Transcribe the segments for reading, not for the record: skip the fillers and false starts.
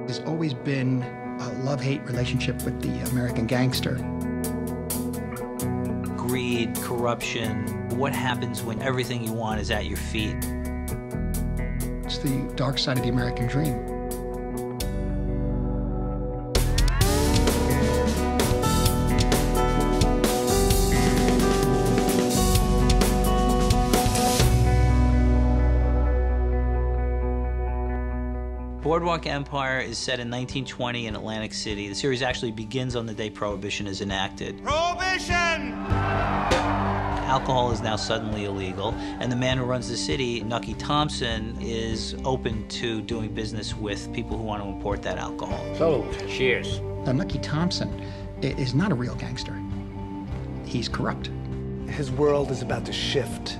There's always been a love-hate relationship with the American gangster. Greed, corruption, what happens when everything you want is at your feet? It's the dark side of the American dream. Boardwalk Empire is set in 1920 in Atlantic City. The series actually begins on the day Prohibition is enacted. Prohibition! Alcohol is now suddenly illegal, and the man who runs the city, Nucky Thompson, is open to doing business with people who want to import that alcohol. So, cheers. Now, Nucky Thompson is not a real gangster. He's corrupt. His world is about to shift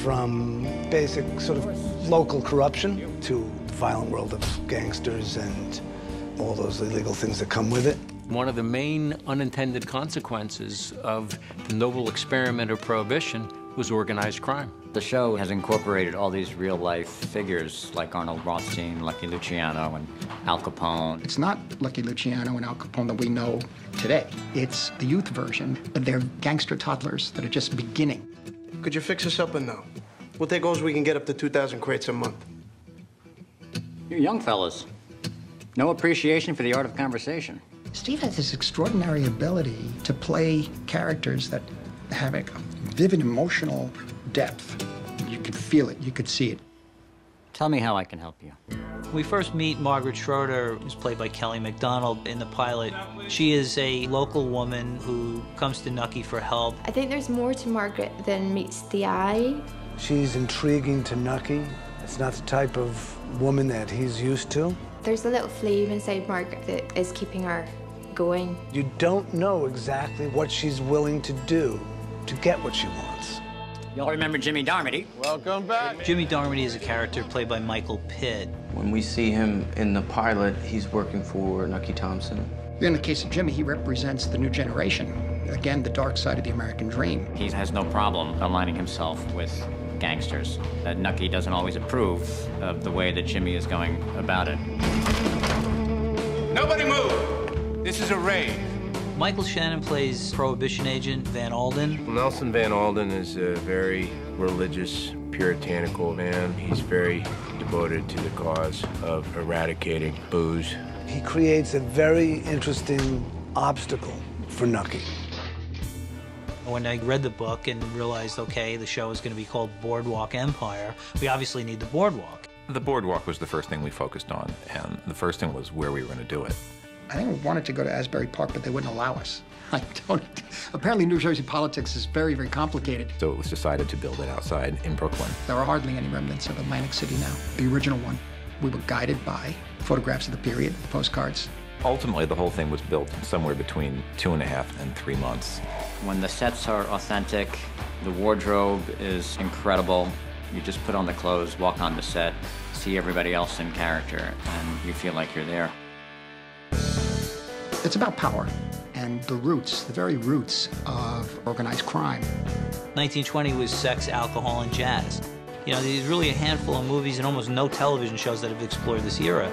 from basic sort of local corruption to the violent world of gangsters and all those illegal things that come with it. One of the main unintended consequences of the noble experiment of Prohibition was organized crime. The show has incorporated all these real-life figures like Arnold Rothstein, Lucky Luciano, and Al Capone. It's not Lucky Luciano and Al Capone that we know today. It's the youth version. They're gangster toddlers that are just beginning. Could you fix us up or no? We'll take those we can get up to 2,000 crates a month. You young fellas, no appreciation for the art of conversation. Steve has this extraordinary ability to play characters that have a vivid emotional depth. You could feel it, you could see it. Tell me how I can help you. We first meet Margaret Schroeder, who's played by Kelly MacDonald in the pilot. She is a local woman who comes to Nucky for help. I think there's more to Margaret than meets the eye. She's intriguing to Nucky. It's not the type of woman that he's used to. There's a little flame inside Margaret that is keeping her going. You don't know exactly what she's willing to do to get what she wants. Y'all remember Jimmy Darmody? Welcome back. Jimmy Darmody is a character played by Michael Pitt. When we see him in the pilot, he's working for Nucky Thompson. In the case of Jimmy, he represents the new generation. Again, the dark side of the American dream. He has no problem aligning himself with gangsters. That Nucky doesn't always approve of the way that Jimmy is going about it. Nobody move! This is a raid. Michael Shannon plays Prohibition agent Van Alden. Nelson Van Alden is a very religious, puritanical man. He's very devoted to the cause of eradicating booze. He creates a very interesting obstacle for Nucky. When I read the book and realized, okay, the show is going to be called Boardwalk Empire, we obviously need the boardwalk. The boardwalk was the first thing we focused on, and the first thing was where we were going to do it. I think we wanted to go to Asbury Park, but they wouldn't allow us. Apparently, New Jersey politics is very, very complicated. So it was decided to build it outside in Brooklyn. There are hardly any remnants of Atlantic City now. The original one, we were guided by photographs of the period, postcards. Ultimately, the whole thing was built somewhere between 2.5 and 3 months. When the sets are authentic, the wardrobe is incredible. You just put on the clothes, walk on the set, see everybody else in character, and you feel like you're there. It's about power and the roots, the very roots of organized crime. 1920 was sex, alcohol, and jazz. You know, there's really a handful of movies and almost no television shows that have explored this era.